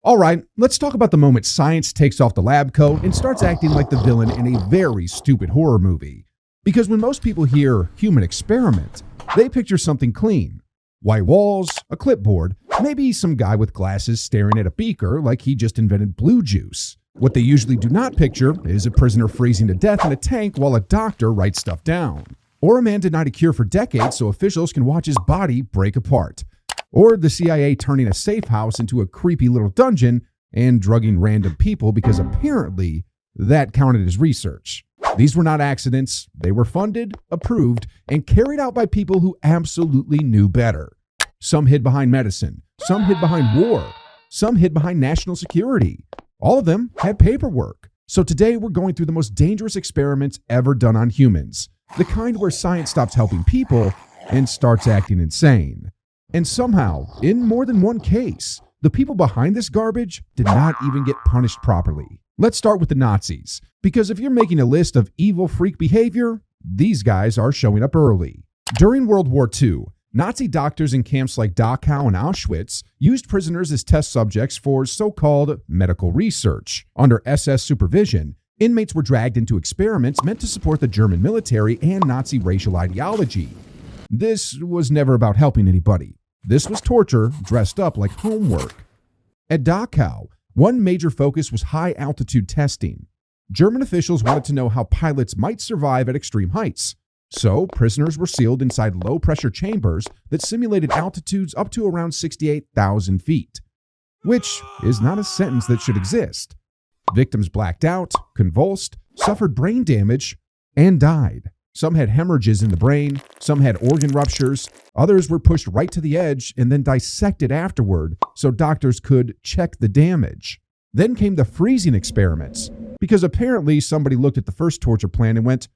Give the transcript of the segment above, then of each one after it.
All right, let's talk about the moment science takes off the lab coat and starts acting like the villain in a very stupid horror movie. Because when most people hear human experiment, they picture something clean. White walls, a clipboard, maybe some guy with glasses staring at a beaker like he just invented blue juice. What they usually do not picture is a prisoner freezing to death in a tank while a doctor writes stuff down. Or a man denied a cure for decades so officials can watch his body break apart. Or the CIA turning a safe house into a creepy little dungeon and drugging random people because apparently that counted as research. These were not accidents. They were funded, approved, and carried out by people who absolutely knew better. Some hid behind medicine. Some hid behind war. Some hid behind national security. All of them had paperwork. So today we're going through the most dangerous experiments ever done on humans. The kind where science stops helping people and starts acting insane. And somehow, in more than one case, the people behind this garbage did not even get punished properly. Let's start with the Nazis, because if you're making a list of evil freak behavior, these guys are showing up early. During World War II, Nazi doctors in camps like Dachau and Auschwitz used prisoners as test subjects for so-called medical research. Under SS supervision, inmates were dragged into experiments meant to support the German military and Nazi racial ideology. This was never about helping anybody. This was torture dressed up like homework. At Dachau, one major focus was high-altitude testing. German officials wanted to know how pilots might survive at extreme heights. So, prisoners were sealed inside low-pressure chambers that simulated altitudes up to around 68,000 feet, which is not a sentence that should exist. Victims blacked out, convulsed, suffered brain damage, and died. Some had hemorrhages in the brain, some had organ ruptures, others were pushed right to the edge and then dissected afterward so doctors could check the damage. Then came the freezing experiments, because apparently somebody looked at the first torture plan and went,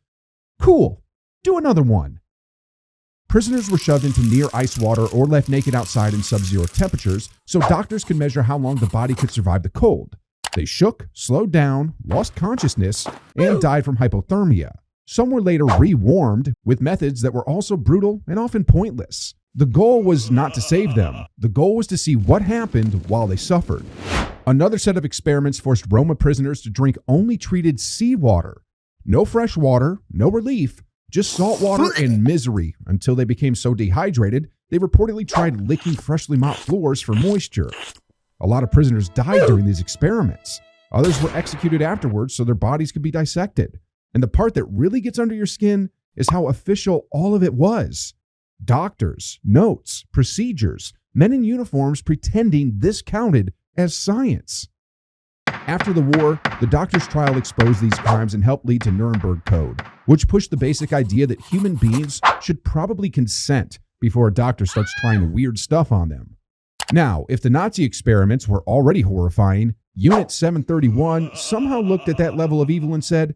"Cool, do another one." Prisoners were shoved into near ice water or left naked outside in sub-zero temperatures so doctors could measure how long the body could survive the cold. They shook, slowed down, lost consciousness, and died from hypothermia. Some were later re-warmed with methods that were also brutal and often pointless. The goal was not to save them. The goal was to see what happened while they suffered. Another set of experiments forced Roma prisoners to drink only treated seawater. No fresh water, no relief, just salt water and misery until they became so dehydrated they reportedly tried licking freshly mopped floors for moisture. A lot of prisoners died during these experiments. Others were executed afterwards so their bodies could be dissected. And the part that really gets under your skin is how official all of it was. Doctors, notes, procedures, men in uniforms pretending this counted as science. After the war, the doctors' trial exposed these crimes and helped lead to Nuremberg Code, which pushed the basic idea that human beings should probably consent before a doctor starts trying weird stuff on them. Now, if the Nazi experiments were already horrifying, Unit 731 somehow looked at that level of evil and said,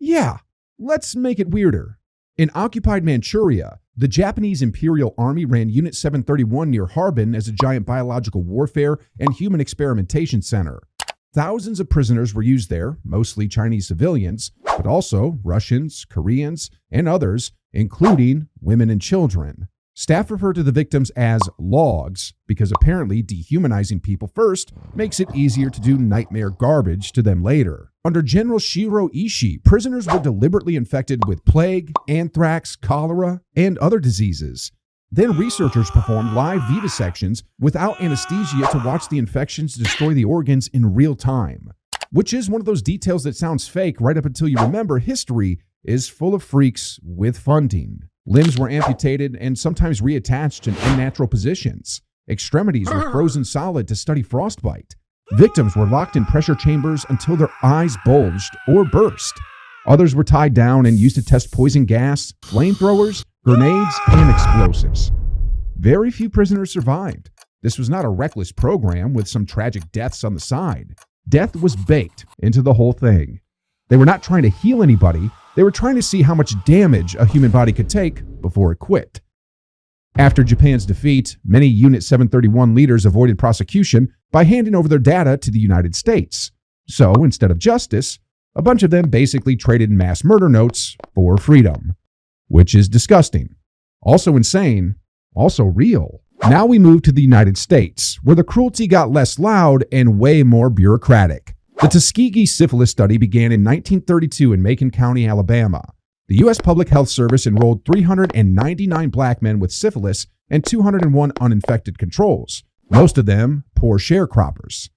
"Yeah, let's make it weirder." In occupied Manchuria, the Japanese Imperial Army ran Unit 731 near Harbin as a giant biological warfare and human experimentation center. Thousands of prisoners were used there, mostly Chinese civilians, but also Russians, Koreans, and others, including women and children. Staff refer to the victims as logs because apparently dehumanizing people first makes it easier to do nightmare garbage to them later. Under General Shiro Ishii, prisoners were deliberately infected with plague, anthrax, cholera, and other diseases. Then researchers performed live vivisections without anesthesia to watch the infections destroy the organs in real time. Which is one of those details that sounds fake right up until you remember history is full of freaks with funding. Limbs were amputated and sometimes reattached in unnatural positions. Extremities were frozen solid to study frostbite. Victims were locked in pressure chambers until their eyes bulged or burst. Others were tied down and used to test poison gas, flamethrowers, grenades, and explosives. Very few prisoners survived. This was not a reckless program with some tragic deaths on the side. Death was baked into the whole thing. They were not trying to heal anybody. They were trying to see how much damage a human body could take before it quit. After Japan's defeat, many Unit 731 leaders avoided prosecution by handing over their data to the United States. So, instead of justice, a bunch of them basically traded mass murder notes for freedom, which is disgusting. Also insane, also real. Now we move to the United States, where the cruelty got less loud and way more bureaucratic. The Tuskegee syphilis study began in 1932 in Macon County, Alabama. The U.S. Public Health Service enrolled 399 black men with syphilis and 201 uninfected controls, most of them poor sharecroppers.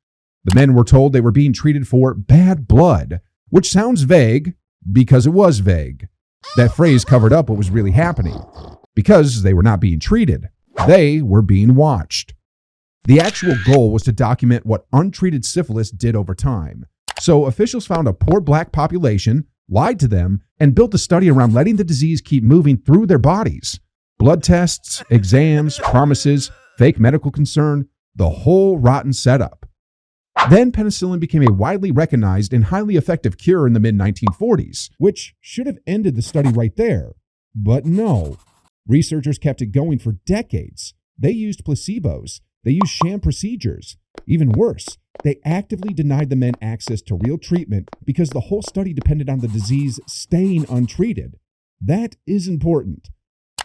The men were told they were being treated for bad blood, which sounds vague because it was vague. That phrase covered up what was really happening. Because they were not being treated, they were being watched. The actual goal was to document what untreated syphilis did over time. So officials found a poor black population, lied to them, and built a study around letting the disease keep moving through their bodies. Blood tests, exams, promises, fake medical concern, the whole rotten setup. Then penicillin became a widely recognized and highly effective cure in the mid-1940s, which should have ended the study right there. But no. Researchers kept it going for decades. They used placebos. They used sham procedures. Even worse, they actively denied the men access to real treatment because the whole study depended on the disease staying untreated. That is important.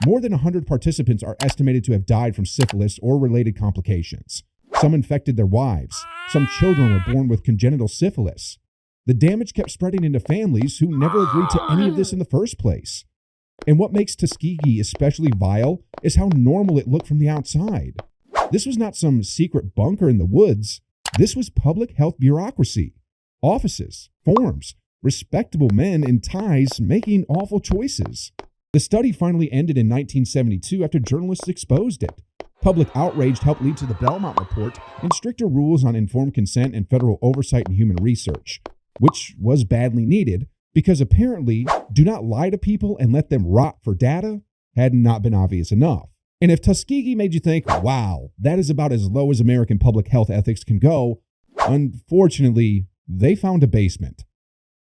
More than 100 participants are estimated to have died from syphilis or related complications. Some infected their wives. Some children were born with congenital syphilis. The damage kept spreading into families who never agreed to any of this in the first place. And what makes Tuskegee especially vile is how normal it looked from the outside. This was not some secret bunker in the woods. This was public health bureaucracy. Offices, forms, respectable men in ties making awful choices. The study finally ended in 1972 after journalists exposed it. Public outrage helped lead to the Belmont Report and stricter rules on informed consent and federal oversight in human research, which was badly needed because apparently do not lie to people and let them rot for data had not been obvious enough. And if Tuskegee made you think, wow, that is about as low as American public health ethics can go, unfortunately, they found a basement.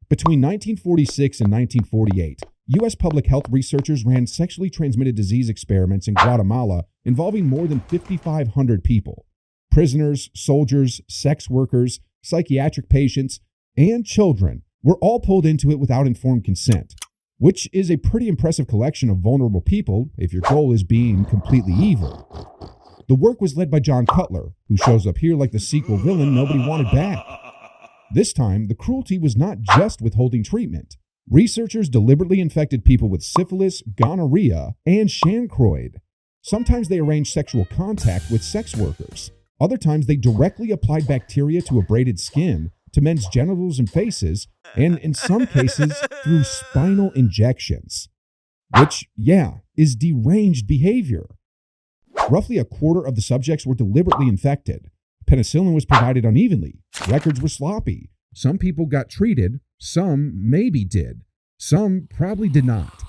Between 1946 and 1948, U.S. public health researchers ran sexually transmitted disease experiments in Guatemala involving more than 5,500 people. Prisoners, soldiers, sex workers, psychiatric patients, and children were all pulled into it without informed consent, which is a pretty impressive collection of vulnerable people if your goal is being completely evil. The work was led by John Cutler, who shows up here like the sequel villain nobody wanted back. This time, the cruelty was not just withholding treatment. Researchers deliberately infected people with syphilis, gonorrhea, and chancroid. Sometimes they arranged sexual contact with sex workers. Other times they directly applied bacteria to abraded skin, to men's genitals and faces, and in some cases through spinal injections. Which, yeah, is deranged behavior. Roughly a quarter of the subjects were deliberately infected. Penicillin was provided unevenly. Records were sloppy. Some people got treated. Some maybe did. Some probably did not.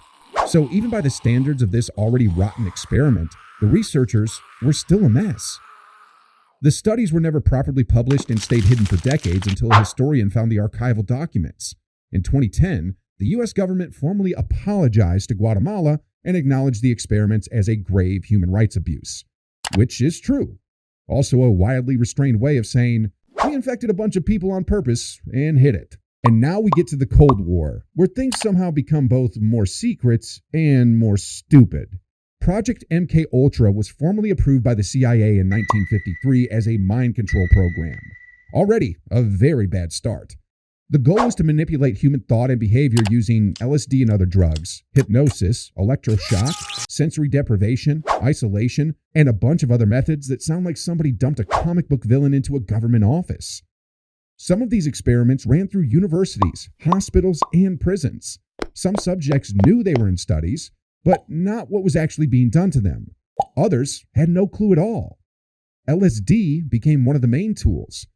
So even by the standards of this already rotten experiment, the researchers were still a mess. The studies were never properly published and stayed hidden for decades until a historian found the archival documents. In 2010, the U.S. government formally apologized to Guatemala and acknowledged the experiments as a grave human rights abuse, which is true. Also a wildly restrained way of saying, we infected a bunch of people on purpose and hid it. And now we get to the Cold War, where things somehow become both more secret and more stupid. Project MKUltra was formally approved by the CIA in 1953 as a mind control program. Already a very bad start. The goal was to manipulate human thought and behavior using LSD and other drugs, hypnosis, electroshock, sensory deprivation, isolation, and a bunch of other methods that sound like somebody dumped a comic book villain into a government office. Some of these experiments ran through universities, hospitals, and prisons. Some subjects knew they were in studies, but not what was actually being done to them. Others had no clue at all. LSD became one of the main tools.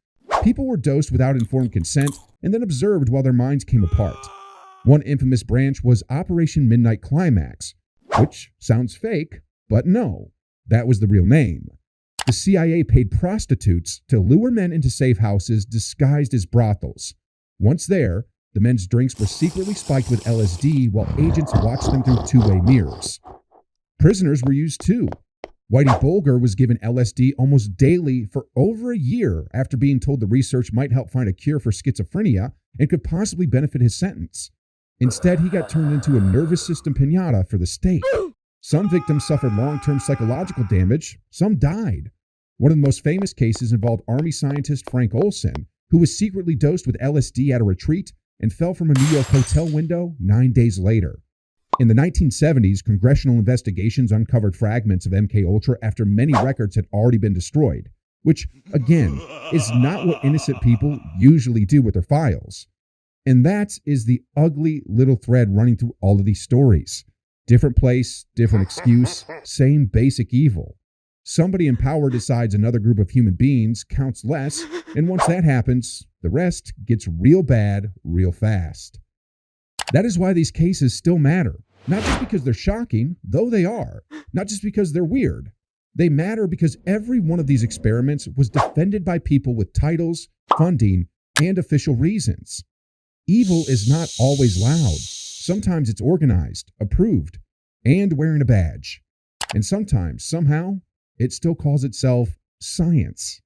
People were dosed without informed consent and then observed while their minds came apart. One infamous branch was Operation Midnight Climax, which sounds fake, but no, that was the real name. The CIA paid prostitutes to lure men into safe houses disguised as brothels. Once there, the men's drinks were secretly spiked with LSD while agents watched them through two-way mirrors. Prisoners were used too. Whitey Bulger was given LSD almost daily for over a year after being told the research might help find a cure for schizophrenia and could possibly benefit his sentence. Instead, he got turned into a nervous system piñata for the state. Some victims suffered long-term psychological damage, some died. One of the most famous cases involved Army scientist Frank Olson, who was secretly dosed with LSD at a retreat and fell from a New York hotel window 9 days later. In the 1970s, congressional investigations uncovered fragments of MKUltra after many records had already been destroyed, which, again, is not what innocent people usually do with their files. And that is the ugly little thread running through all of these stories. Different place, different excuse, same basic evil. Somebody in power decides another group of human beings counts less, and once that happens, the rest gets real bad real fast. That is why these cases still matter. Not just because they're shocking, though they are. Not just because they're weird. They matter because every one of these experiments was defended by people with titles, funding, and official reasons. Evil is not always loud. Sometimes it's organized, approved, and wearing a badge. And sometimes, somehow, it still calls itself science.